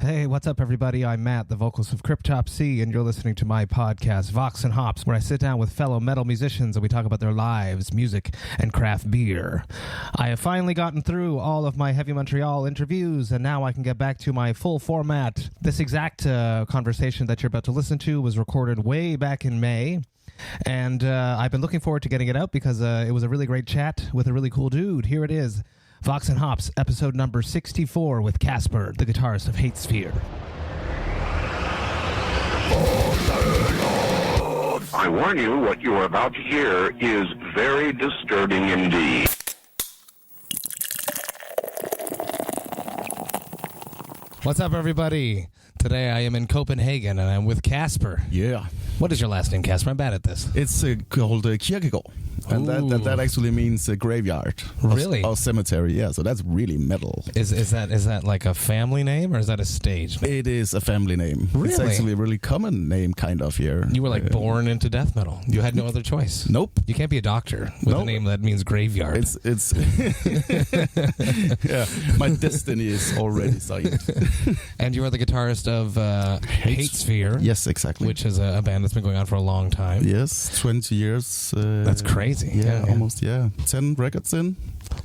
Hey, what's up, everybody? I'm Matt, the vocalist of Cryptopsy, and you're listening to my podcast, Vox&Hops, where I sit down with fellow metal musicians and we talk about their lives, music, and craft beer. I have finally gotten through all of my Heavy Montreal interviews, and now I can get back to my full format. This exact conversation that you're about to listen to was recorded way back in May. And I've been looking forward to getting it out because it was a really great chat with a really cool dude. Here it is, Vox&Hops, episode number 64 with Kasper, the guitarist of HateSphere. I warn you, what you are about to hear is very disturbing indeed. What's up, everybody? Today I am in Copenhagen and I'm with Kasper. Yeah. What is your last name, Kasper? I'm bad at this. It's called Kirkegaard. And that actually means graveyard. Really? Or cemetery, yeah. So that's really metal. Is that like a family name or is that a stage name? It is a family name. Really? It's actually a really common name kind of here. You were like born into death metal. You had no other choice. Nope. You can't be a doctor with a name that means graveyard. It's yeah. My destiny is already signed. And you are the guitarist of HateSphere. Yes, exactly. Which is a band that's been going on for a long time. Yes, 20 years. That's crazy. Yeah, almost, 10 records in.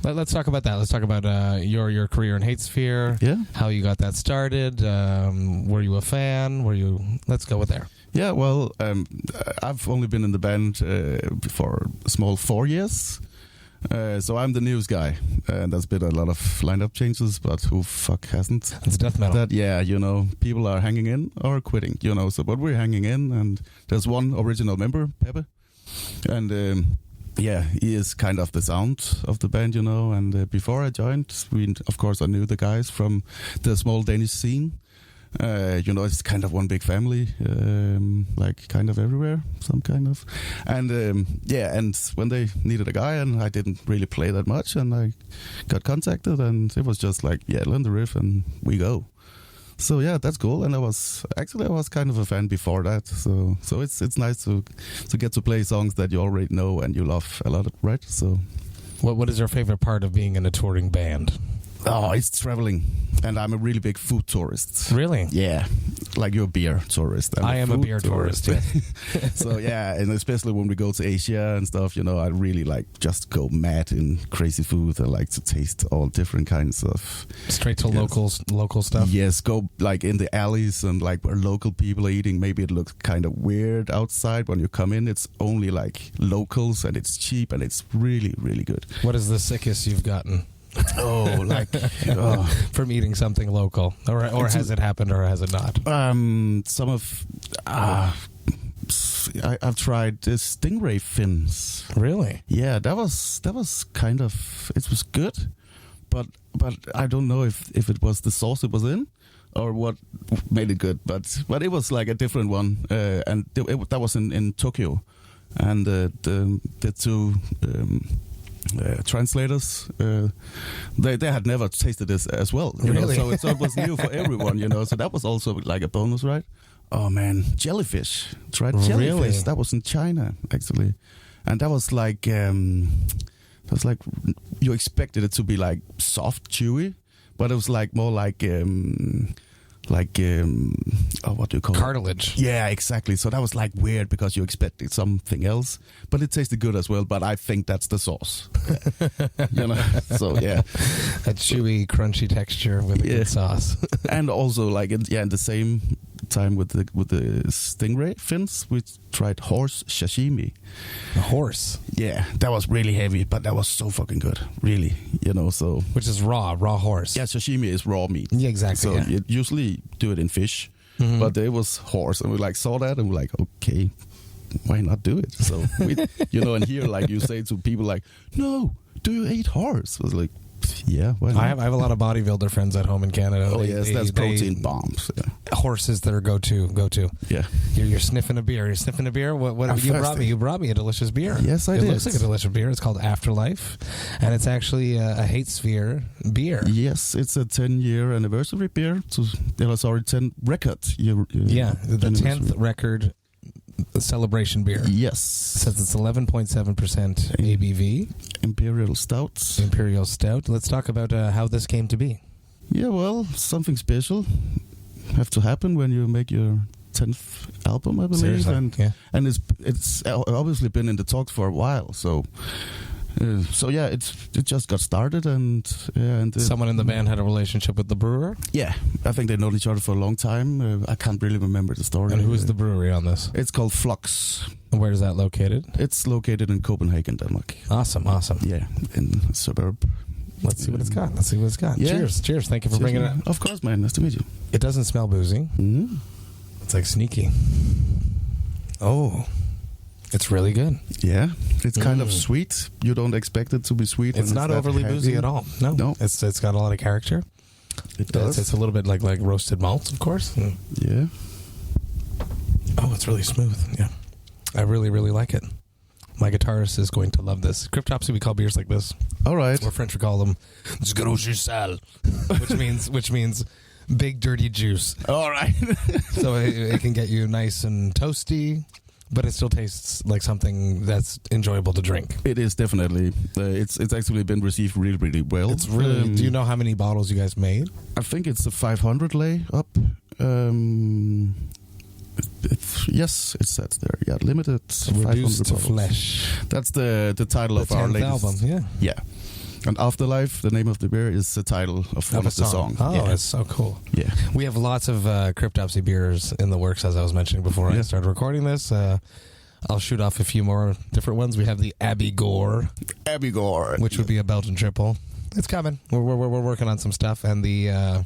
Let's talk about that. Let's talk about your career in HateSphere. Yeah. How you got that started. Were you a fan? Let's go with there. Yeah, well, I've only been in the band for a small 4 years. So I'm the news guy. There's been a lot of lineup changes, but who fuck hasn't? It's death metal. People are hanging in or quitting, so but we're hanging in, and there's one original member, Pepe. And he is kind of the sound of the band, and before I joined, I knew the guys from the small Danish scene. It's kind of one big family, like kind of everywhere, some kind of. And and when they needed a guy, and I didn't really play that much, and I got contacted, and it was just like, learn the riff and we go. So yeah, that's cool. And I was kind of a fan before that. So it's nice to get to play songs that you already know and you love a lot, right? So what is your favorite part of being in a touring band? Oh, it's traveling. And I'm a really big food tourist. Really? Yeah. Like you're a beer tourist. I am a beer tourist. Yeah. So yeah, and especially when we go to Asia and stuff, I really like just go mad in crazy food. I like to taste all different kinds of... Straight to local stuff? Yes, go like in the alleys and like where local people are eating. Maybe it looks kind of weird outside. When you come in, it's only like locals and it's cheap and it's really, really good. What is the sickest you've gotten? From eating something local, or has it happened, or has it not? I've tried Stingray Fins. Really? Yeah, that was kind of, it was good, but I don't know if it was the sauce it was in or what made it good, but it was like a different one, and that was in Tokyo, and the two. Translators, they had never tasted this as well, really? So it was new for everyone, so that was also like a bonus, right? Oh man, jellyfish. Tried jellyfish. Really? That was in China actually, and that was like you expected it to be like soft, chewy, but it was like more like what do you call cartilage? It? Yeah, exactly. So that was like weird because you expected something else, but it tasted good as well. But I think that's the sauce, So yeah, a chewy, crunchy texture with a good sauce, and also like in the same time with the Stingray Fins, we tried horse sashimi. A horse? Yeah, that was really heavy, but that was so fucking good, really. So which is raw horse. Yeah, sashimi is raw meat. Yeah, exactly. So you usually do it in fish, but it was horse, and we like saw that, and we're like, okay, why not do it? So we, and here like you say to people like, no, do you eat horse? I was like, yeah, why not? I have a lot of bodybuilder friends at home in Canada. Oh yes, that's protein bombs. Yeah. Horses that are go to. Yeah, you're sniffing a beer. You're sniffing a beer. What you brought me? You brought me a delicious beer. Yes, I did. It looks like a delicious beer. It's called Afterlife, and it's actually a HateSphere beer. Yes, it's a 10-year anniversary beer. 10 record year. Yeah, the 10th record celebration beer. Yes. It says it's 11.7% ABV. Imperial Stout. Let's talk about how this came to be. Yeah, well, something special. have to happen when you make your 10th album, I believe. Seriously? And it's obviously been in the talks for a while. So yeah, it just got started, and Someone in the band had a relationship with the brewer? Yeah, I think they know each other for a long time. I can't really remember the story. And who's the brewery on this? It's called Fluxxus. And where is that located? It's located in Copenhagen, Denmark. Awesome. Yeah, in a suburb. Let's see what it's got. Yeah. Cheers. Thank you for bringing it up. Of course, man. Nice to meet you. It doesn't smell boozy. Mm-hmm. It's like sneaky. Oh, it's really good. Yeah, it's kind of sweet. You don't expect it to be sweet. It's not overly boozy at all. No. It's got a lot of character. It does. It's a little bit like roasted malts, of course. Yeah. Oh, it's really smooth. Yeah, I really, really like it. My guitarist is going to love this. Cryptopsy, we call beers like this. All right. Or French, we call them "gros sale," which means big dirty juice. All right. So it can get you nice and toasty, but it still tastes like something that's enjoyable to drink. It is definitely. It's actually been received really, really well. It's really. Do you know how many bottles you guys made? I think it's a 500 lay up. Yes, it says there. Yeah, limited. Reduced to 500 bottles. Flesh. That's the title of our 10th latest album. Yeah. Yeah. And Afterlife, the name of the beer, is the title of one of the songs. Oh, yeah. that's so cool. Yeah. We have lots of Cryptopsy beers in the works, as I was mentioning before I started recording this. I'll shoot off a few more different ones. We have the Abbey Gore, which would be a Belgian triple. It's coming. We're working on some stuff. And the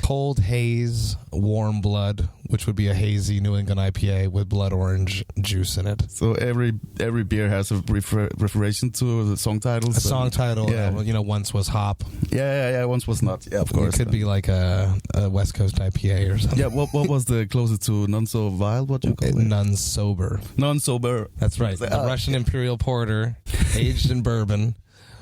Cold Haze Warm Blood, which would be a hazy New England IPA with blood orange juice in it. So every beer has a reference to the song titles. A song title, once was hop. Yeah, once was not. Yeah, of course. It could be like a West Coast IPA or something. Yeah, what was the closest to None So Vile? What do you call it? None Sober. None Sober. That's right. The Russian Imperial Porter, aged in bourbon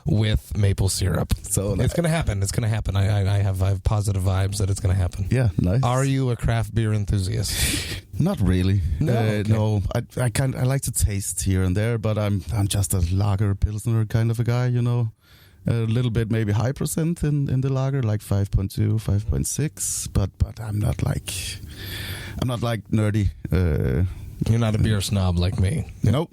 with maple syrup. So it's going to happen. It's going to happen. I have positive vibes that it's going to happen. Yeah, nice. Are you a craft beer enthusiast? Not really. No, okay. No. I like to taste here and there, but I'm just a lager pilsner kind of a guy. A little bit maybe high percent in the lager, like 5.2, 5.6. But I'm not like nerdy. You're not a beer snob like me. Nope.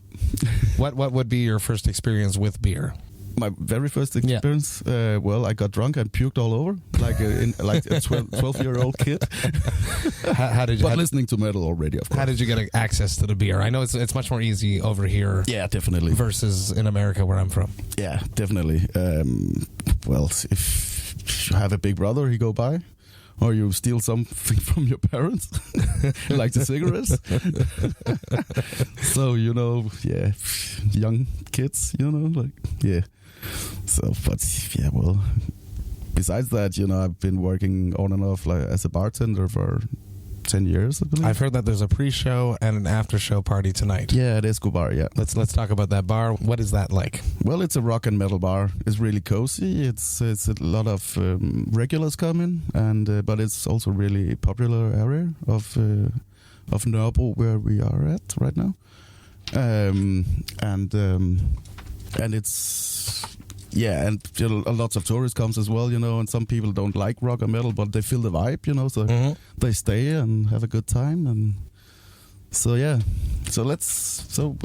What would be your first experience with beer? My very first experience, I got drunk and puked all over, like a 12-year-old kid. Listening to metal already, of course. How did you get access to the beer? I know it's much more easy over here. Yeah, definitely. Versus in America, where I'm from. Yeah, definitely. If you have a big brother, he go by. Or you steal something from your parents, like the cigarettes. So, young kids, So, besides that, I've been working on and off as a bartender for 10 years, I believe. I've heard that there's a pre-show and an after-show party tonight. Yeah, at Escobar, yeah. Let's talk about that bar. What is that like? Well, it's a rock and metal bar. It's really cozy. It's a lot of regulars coming, but it's also really popular area of Nørrebro, where we are at right now. And it's... Yeah, and lots of tourists comes as well, and some people don't like rock and metal, but they feel the vibe, so they stay and have a good time, and so yeah. So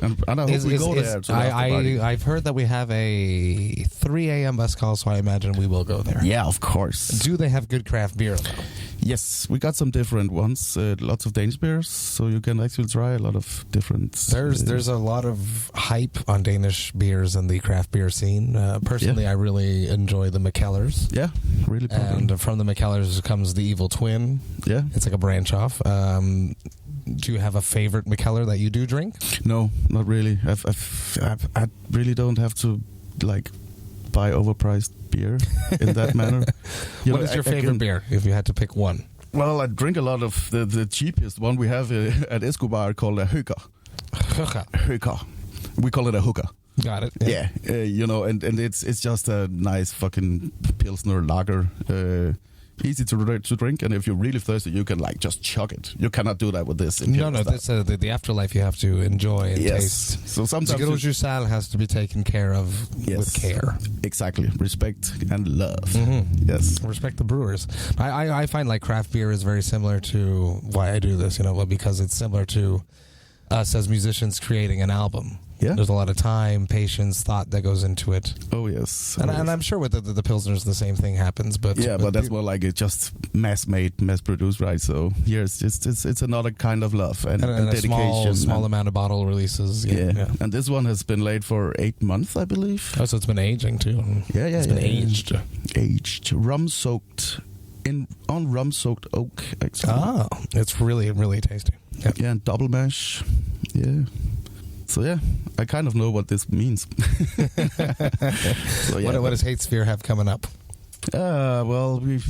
and I hope we go there. I've heard that we have a 3 a.m. bus call, so I imagine we will go there. Yeah, of course. Do they have good craft beer, though? Yes, we got some different ones. Lots of Danish beers, so you can actually try a lot of different. There's a lot of hype on Danish beers in the craft beer scene. Personally, I really enjoy the Mikkeller's. Yeah, really popular. And from the Mikkeller's comes the Evil Twin. Yeah, it's like a branch off. Do you have a favorite Mikkeller that you do drink? No, not really. I really don't have to buy overpriced beer in that manner. What is your favorite beer, if you had to pick one? Well, I drink a lot of the cheapest one we have at Escobar called a hooker. Hooker. We call it a hooker. Got it. Yeah, and it's just a nice fucking pilsner lager. easy to drink, and if you're really thirsty, you can like just chug it. You cannot do that with this. No, this the Afterlife you have to enjoy and taste. So sometimes the Sal has to be taken care of with care. Exactly, respect and love. Mm-hmm. Yes, respect the brewers. I find like craft beer is very similar to why I do this. Because it's similar to us as musicians creating an album. Yeah. There's a lot of time, patience, thought that goes into it. Oh, yes. And I'm sure with the Pilsners the same thing happens. But that's more like it's just mass-made, mass-produced, right? So here it's another kind of love and dedication. A small amount of bottle releases. Yeah. And this one has been laid for 8 months, I believe. Oh, so it's been aging too. It's been aged. Aged. Rum-soaked. On rum-soaked oak, actually. Ah, it's really, really tasty. Yeah, and double mash. Yeah. So yeah, I kind of know what this means. So, yeah, what does HateSphere have coming up? Well, we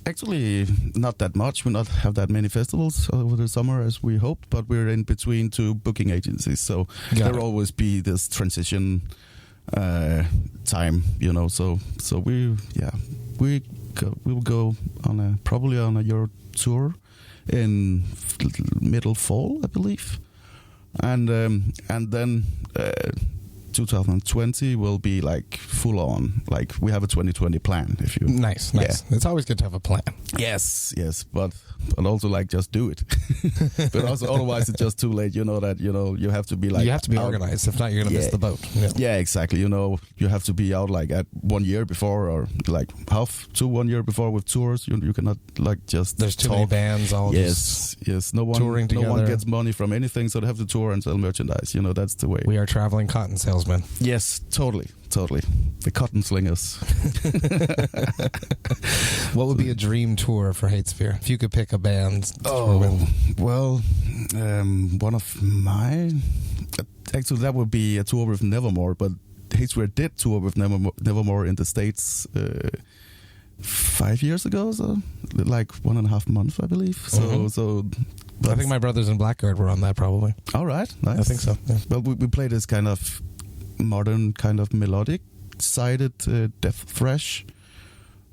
actually not that much. We not have that many festivals over the summer as we hoped, but we're in between 2 booking agencies, so there'll always be this transition time, So we'll go on probably on a Euro tour in middle fall, I believe. And then 2020 will be like full on. Like we have a 2020 plan. If you nice. It's always good to have a plan. Yes, but also like just do it. But also otherwise it's just too late. You have to be like you have to be organized. If not, you're gonna miss the boat. Yeah, exactly. You have to be out like at 1 year before, or like half to 1 year before with tours. You cannot like just. There's too many bands. Yes. No one touring together. No one gets money from anything, so they have to tour and sell merchandise. That's the way. We are traveling cotton salesmen. Yes, totally. The cotton slingers. What would be a dream tour for HateSphere? If you could pick a band. Well, one of mine. Actually, that would be a tour with Nevermore, but HateSphere did tour with Nevermore in the States 5 years ago, so like 1.5 months, I believe. So I think my brothers in Blackguard were on that probably. All right, nice. I think so. Yeah. But we played this kind of modern, kind of melodic sided death thrash.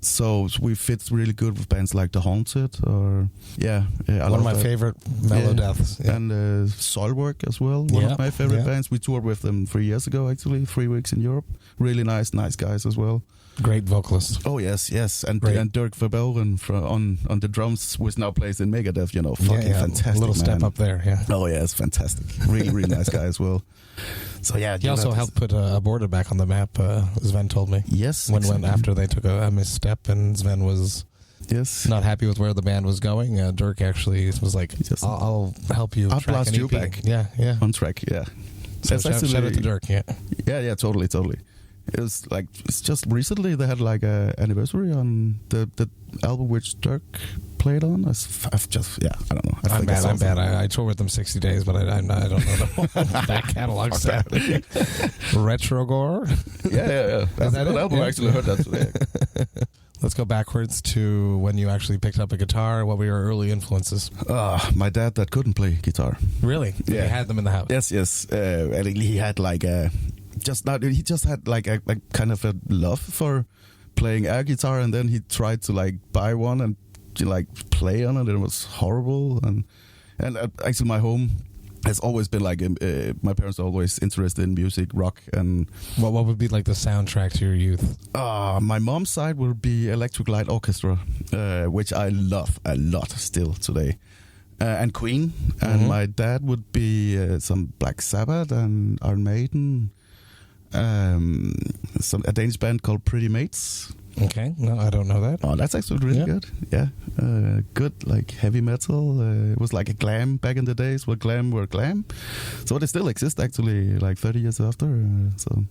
So we fit really good with bands like The Haunted, or one of my favorite mellow deaths, and Soilwork as well. One of my favorite bands. We toured with them 3 years ago, actually, 3 weeks in Europe. Really nice guys as well. Great vocalist. Oh yes, and Dirk Verboven on the drums, which now plays in Megadeth. Fucking fantastic. A little step up there. Yeah. Oh yeah, it's fantastic. Really nice guy as well. So yeah, he also helped put Aborted back on the map. Sven told me. Yes, when after they took a misstep and Sven was not happy with where the band was going. Dirk actually was like, "I'll help you. I'll blast you back. Yeah, on track. Yeah." So shout out to Dirk. Yeah, totally. It was like it's just recently they had like a anniversary on the album which Dirk played on. I don't know. I'm bad. I toured with them 60 days, but I don't know the back catalog set. Retrogore. Yeah. That's a good album. I actually heard that today. Let's go backwards to when you actually picked up a guitar. What were your early influences? My dad that couldn't play guitar. Really? Yeah. He had them in the house. Yes. And he had like a. He just had like a kind of a love for playing air guitar, and then he tried to like buy one and like play on it, and it was horrible. And actually, my home has always been like my parents are always interested in music, rock, and what would be like the soundtrack to your youth? My mom's side would be Electric Light Orchestra, which I love a lot still today. And Queen, and my dad would be some Black Sabbath and Iron Maiden. A Danish band called Pretty Mates. Okay, no, I don't know that. Oh, that's actually really good. Yeah, good like heavy metal. It was like a glam back in the days where glam were glam. So they still exist actually, like 30 years after. So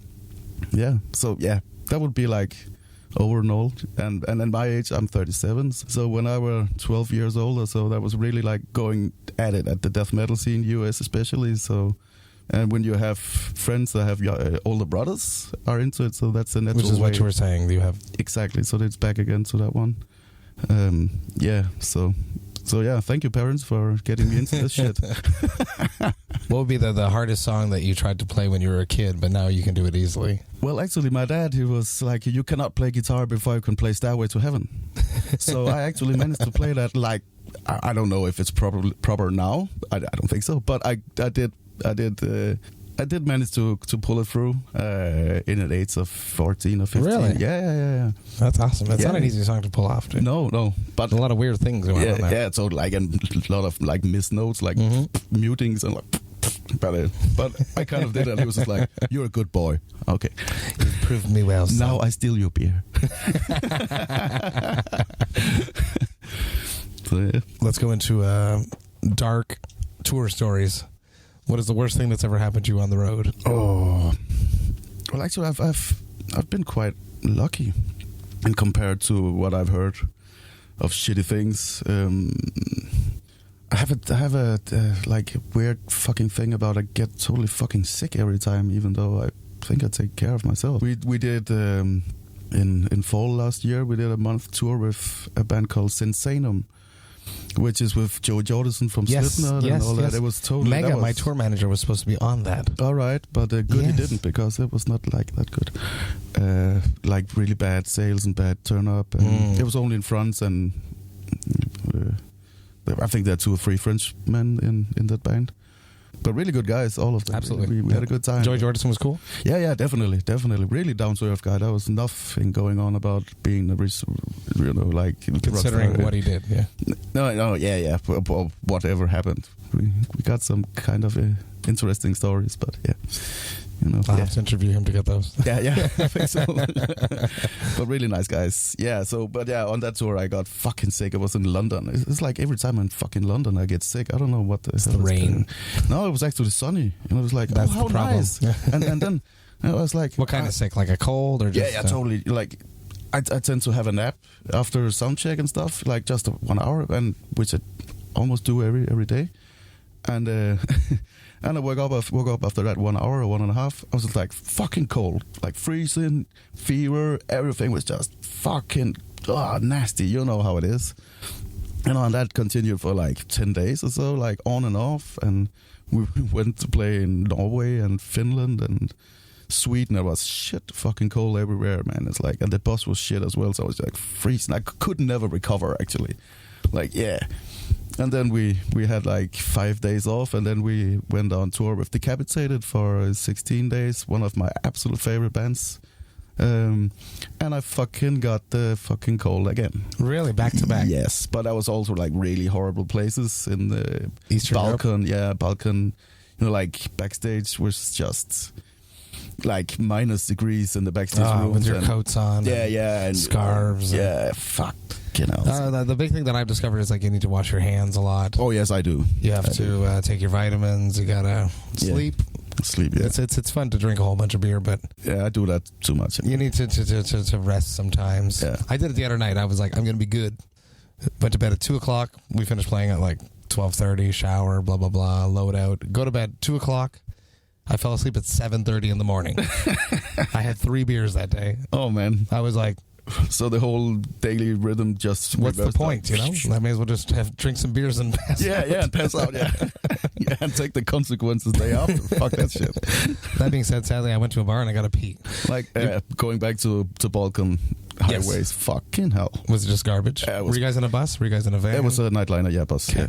that would be like over and all. And at my age, I'm 37. So when I were 12 years old or so, that was really like going at it at the death metal scene, US especially. So. And when you have friends that have older brothers are into it, so that's a natural way. Which is what you were saying. You have exactly. So it's back again to that one. So yeah. Thank you, parents, for getting me into this shit. What would be the hardest song that you tried to play when you were a kid, but now you can do it easily? Well, actually, my dad, he was like, you cannot play guitar before you can play Stairway to Heaven. So I actually managed to play that, like, I don't know if it's proper now. I don't think so. But I did manage to pull it through in an age of 14 or 15. Really? Yeah. That's awesome. That's not an easy song to pull off, dude. No. But a lot of weird things going on there. Yeah, so like a lot of like missed notes, like mutings and like. But I kind of did it. He was just like, "You're a good boy." Okay, you proved me well. Son. Now I steal your beer. So, yeah. Let's go into dark tour stories. What is the worst thing that's ever happened to you on the road? Oh, well, actually, I've been quite lucky, and compared to what I've heard of shitty things. I have a like weird fucking thing about I get totally fucking sick every time, even though I think I take care of myself. We did in fall last year. We did a month tour with a band called Sensanum, which is with Joe Jordison from Slipknot and all that. It was totally Mega. My tour manager was supposed to be on that. All right, but good he didn't, because it was not like that good. Like really bad sales and bad turn up. And it was only in France, and I think there are 2 or 3 Frenchmen in that band. But really good guys, all of them. Absolutely. We had a good time. Joey Jordison was cool? Yeah, definitely. Really down-to-earth guy. There was nothing going on about being like... Considering what he did, yeah. No, yeah. Whatever happened. We got some kind of interesting stories, but yeah. I'll have to interview him to get those. Yeah, I think so. But really nice guys. Yeah, on that tour I got fucking sick. I was in London. It's like every time I'm in fucking London I get sick. I don't know what the hell. The rain. No, it was actually sunny. It was like, that's how the problem. Nice. And then I was like... What kind of sick? Like a cold or just... Yeah, totally. Like, I tend to have a nap after sound check and stuff, like just 1 hour, and which I almost do every day. And and I woke up after that 1 hour or 1.5. I was just like fucking cold, like freezing, fever. Everything was just fucking nasty. You know how it is. And that continued for like 10 days or so, like on and off. And we went to play in Norway and Finland and Sweden. It was shit fucking cold everywhere, man. It's like, and the bus was shit as well. So I was like freezing. I could never recover, actually. Like, yeah. And then we had like 5 days off, and then we went on tour with Decapitated for 16 days, one of my absolute favorite bands. And I fucking got the fucking cold again. Really? Back to back? Yes, but I was also like really horrible places in the Eastern Balkan. Europe? Yeah, Balkan. Like backstage was just like -degrees in the backstage room. With your coats on. Yeah. And scarves. Fuck. The big thing that I've discovered is like you need to wash your hands a lot. Oh yes, I do. You have to take your vitamins. You gotta sleep. Sleep. Yeah. It's fun to drink a whole bunch of beer, but yeah, I do that too much. You need to rest sometimes. Yeah. I did it the other night. I was like, I'm gonna be good. Went to bed at 2:00. We finished playing at like 12:30. Shower, blah blah blah. Load out. Go to bed 2:00. I fell asleep at 7:30 in the morning. I had 3 beers that day. Oh man, I was like. So the whole daily rhythm just... What's the point, you know? I may as well just drink some beers and pass out. Yeah, and pass out, yeah. And take the consequences day after. Fuck that shit. That being said, sadly, I went to a bar and I got to pee. Like, going back to Balkan highways, fucking hell. Was it just garbage? Were you guys in a bus? Were you guys in a van? It was a nightliner, bus. Okay.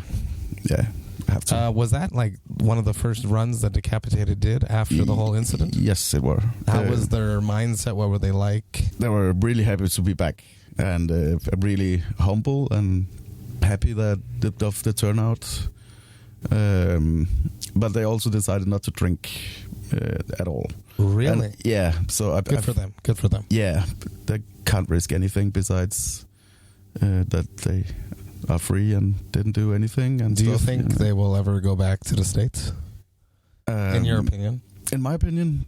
Yeah. Have to. Was that like one of the first runs that Decapitated did after the whole incident? Yes, it were. How was their mindset? What were they like? They were really happy to be back, and really humble and happy that of the turnout. But they also decided not to drink at all. Really? And, yeah. So good for them. Good for them. Yeah, they can't risk anything besides that they are free and didn't do anything. And do you think they will ever go back to the States? In your opinion? In my opinion,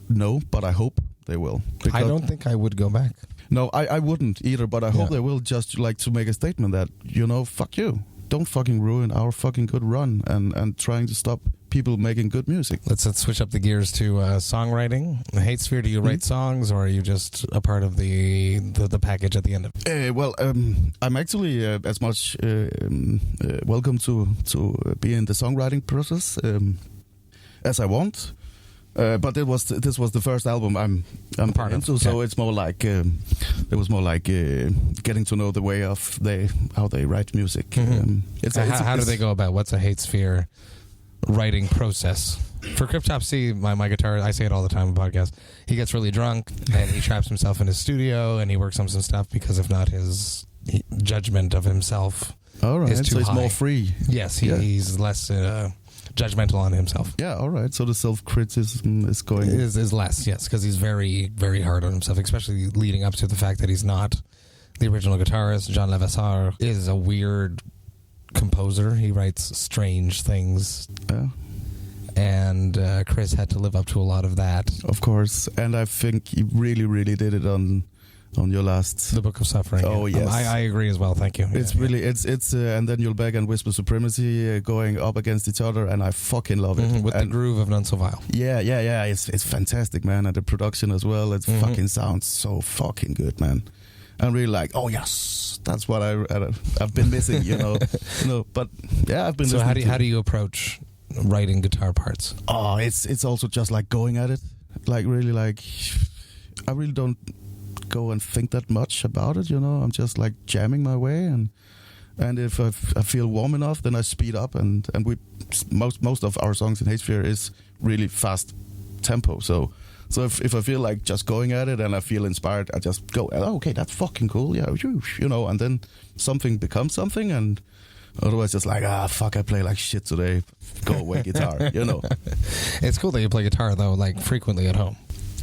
no, but I hope they will. I don't think I would go back. No, I wouldn't either, but I hope they will, just like to make a statement that, fuck you. Don't fucking ruin our fucking good run and trying to stop people making good music. Let's switch up the gears to songwriting. HateSphere, do you write songs, or are you just a part of the package at the end of it? Well, I'm actually as much welcome to be in the songwriting process as I want. But this was the first album I'm part of, into, so it's more like it was more like getting to know the way of how they write music. How do they go about what's a HateSphere writing process? For Cryptop C, my guitar, I say it all the time on the podcast, he gets really drunk and he traps himself in his studio and he works on some stuff because if not, his judgment of himself all right, is too so it's high. more free. Yes, he's less judgmental on himself. Yeah, all right. So the self-criticism is going... Is less, yes, because he's very, very hard on himself, especially leading up to the fact that he's not the original guitarist. John Levasseur is a weird composer. He writes strange things. Yeah. And Chris had to live up to a lot of that. Of course. And I think he really, really did it on your last... The Book of Suffering. Oh, yes. I agree as well, thank you. It's really, it's and then You'll Beg and Whisper Supremacy going up against each other, and I fucking love it. With the groove of None So Vile. Yeah. It's fantastic, man. And the production as well, it fucking sounds so fucking good, man. I'm really like, oh yes, that's what I've been missing, you know. But yeah, I've been So listening how do you approach writing guitar parts? Oh, it's also just like going at it. Like really like, I really don't go and think that much about it, you know. I'm just like jamming my way, and if I feel warm enough, then I speed up, and we most of our songs in HateSphere is really fast tempo. So if I feel like just going at it and I feel inspired, I just go, oh, okay, that's fucking cool, yeah, you know, and then something becomes something, and otherwise just like, fuck, I play like shit today, go away guitar, you know. It's cool that you play guitar though, like frequently at home.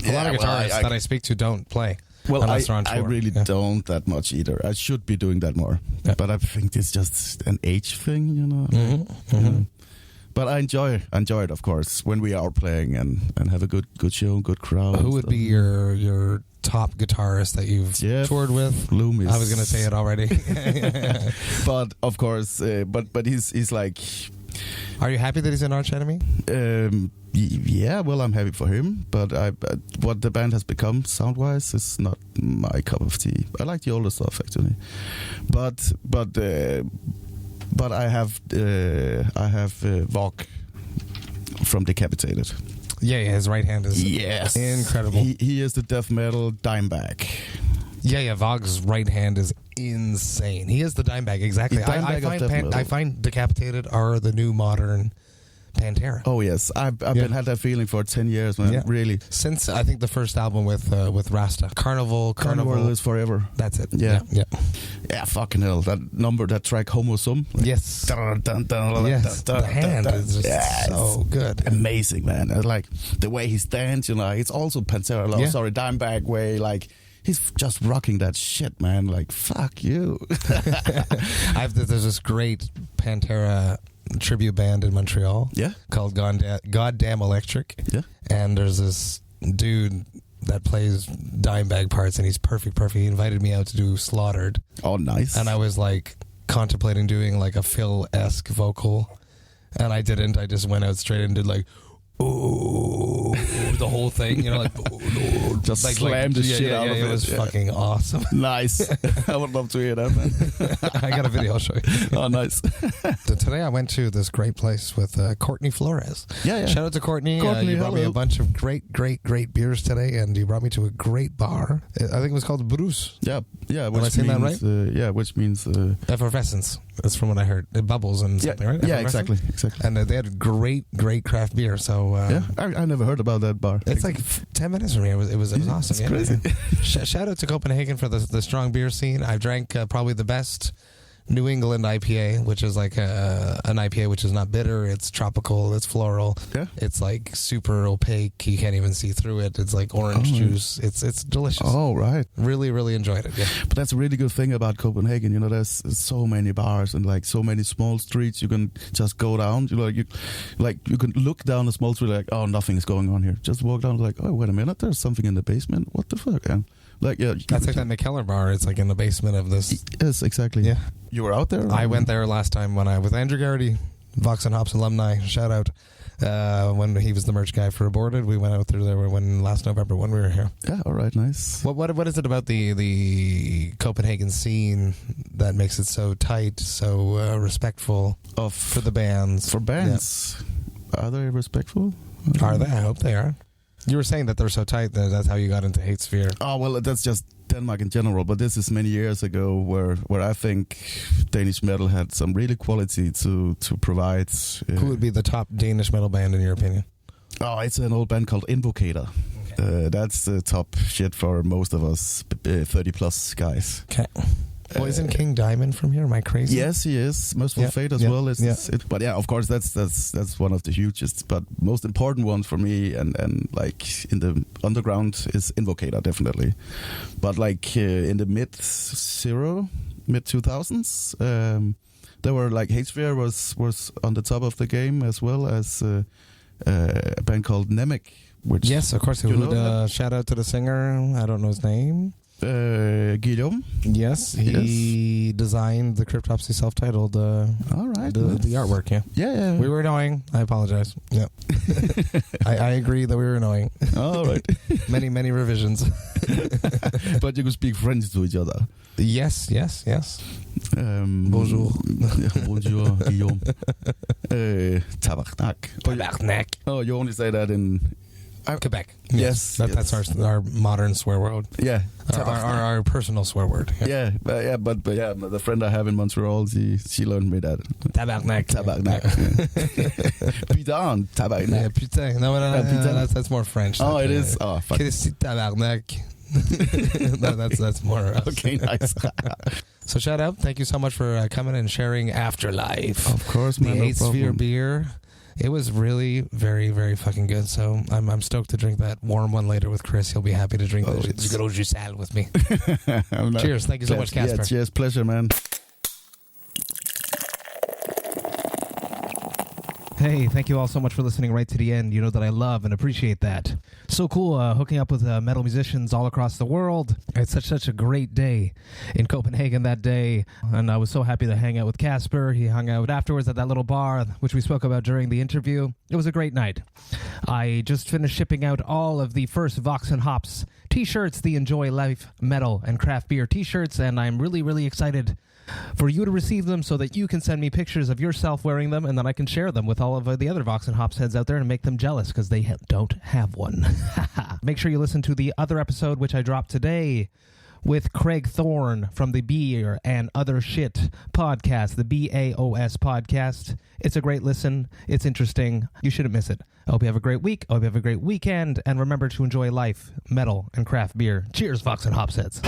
A lot of guitarists that I speak to don't play. Well, I really don't that much either. I should be doing that more. Yeah. But I think it's just an age thing, you know. You know? But I enjoy it, of course, when we are playing and have a good show, good crowd. Who would be your top guitarist that you've toured with? Loomis. I was going to say it already. But of course, but he's like... Are you happy that he's an arch enemy? Yeah, well, I'm happy for him, but what the band has become sound-wise is not my cup of tea. I like the older stuff actually, but I have Vox from Decapitated. Yeah, his right hand is incredible. He is the death metal Dimebag. Yeah, Vox's right hand is insane. He is the Dimebag, exactly. I find Decapitated are the new modern Pantera. Oh yes, I've been had that feeling for 10 years, man. Yeah. Really, since I think the first album with Rasta, Carnival is forever. That's it. Yeah. Fucking hell, that track Homo Sum. Yes, the hand is just so good, amazing, man. Like the way he stands, you know, it's also Pantera. Dimebag way, like. He's just rocking that shit, man. Like, fuck you. There's this great Pantera tribute band in Montreal called Goddamn Electric. Yeah. And there's this dude that plays Dimebag parts, and he's perfect. He invited me out to do Slaughtered. Oh, nice. And I was like contemplating doing like a Phil-esque vocal, and I didn't. I just went out straight and did like... Ooh, the whole thing, you know, like just like slammed the shit out of it. It was fucking awesome. Nice. I would love to hear that, man. I got a video, I'll show you. Oh, nice. Today I went to this great place with Courtney Flores. Yeah. Shout out to Courtney. You brought me a bunch of great beers today, and you brought me to a great bar. I think it was called Bruce. Yeah. Am I saying that right? Which means effervescence. That's from what I heard. It bubbles and something, right? Yeah, exactly. And they had great craft beer. So I never heard about that bar. It's like 10 minutes from here. It was awesome. It's crazy. Shout out to Copenhagen for the strong beer scene. I've drank probably the best New England IPA, which is like an IPA which is not bitter. It's tropical. It's floral. Yeah. It's like super opaque. You can't even see through it. It's like orange juice. It's delicious. Oh, right. Really, really enjoyed it. Yeah. But that's a really good thing about Copenhagen. You know, there's so many bars and like so many small streets you can just go down. You know, you can look down a small street like, oh, nothing is going on here. Just walk down like, oh, wait a minute, there's something in the basement. What the fuck? And that's like that McKellar bar. It's like in the basement of this. Yes, exactly. Yeah. You were out there? I went there last time when I with Andrew Garrity, Vox&Hops alumni. Shout out. when he was the merch guy for Aborted. We went out through there last November when we were here. Yeah, all right, nice. What is it about the Copenhagen scene that makes it so tight, so respectful for the bands? For bands, are they respectful? Are they? I hope they are. You were saying that they're so tight that that's how you got into HateSphere. Oh, well, that's just Denmark in general, but this is many years ago where I think Danish metal had some really quality to provide. Who would be the top Danish metal band in your opinion? Oh, it's an old band called Invocator. Okay. That's the top shit for most of us 30-plus guys. Okay. Well, isn't King Diamond from here? Am I crazy? Yes, he is. Merciful Fate as well. But yeah, of course, that's one of the hugest. But most important one for me and like in the underground is Invocator, definitely. But like in the mid 2000s, there were like HateSphere was on the top of the game, as well as a band called Nemec. Which, yes, of course. Shout out to the singer. I don't know his name. Guillaume. Yes, he designed the Cryptopsy self-titled. All right, the artwork. Yeah. We were annoying. I apologize. Yeah, I agree that we were annoying. All right, many revisions. But you could speak French to each other. Yes. Bonjour. Bonjour, Guillaume. Tabarnak. Oh, you only say that in Quebec. Yes. That's our modern swear word. Yeah. Our personal swear word. Yeah. But the friend I have in Montreal, she learned me that. Tabarnak. Putain, tabarnak. Yeah, putain. No, that's more French. Oh, it is? Oh, fuck. Christy tabarnak. That's more us. Okay, nice. So shout out. Thank you so much for coming and sharing Afterlife. Of course, man. The HateSphere beer. It was really very, very fucking good. So I'm stoked to drink that warm one later with Chris. He'll be happy to drink the good old juice salad with me. Cheers. Thank you so much, Kasper. Yeah, cheers. Pleasure, man. Hey, thank you all so much for listening right to the end. You know that I love and appreciate that. So cool hooking up with metal musicians all across the world. It's such a great day in Copenhagen that day. And I was so happy to hang out with Kasper. He hung out afterwards at that little bar, which we spoke about during the interview. It was a great night. I just finished shipping out all of the first Vox&Hops t-shirts, the Enjoy Life Metal and Craft Beer t-shirts. And I'm really, really excited for you to receive them so that you can send me pictures of yourself wearing them, and then I can share them with all of the other Vox&Hops heads out there and make them jealous because they don't have one. Make sure you listen to the other episode, which I dropped today, with Craig Thorne from the Beer and Other Shit podcast, the BAOS podcast. It's a great listen. It's interesting. You shouldn't miss it. I hope you have a great week. I hope you have a great weekend. And remember to enjoy life, metal, and craft beer. Cheers, Vox&Hops heads.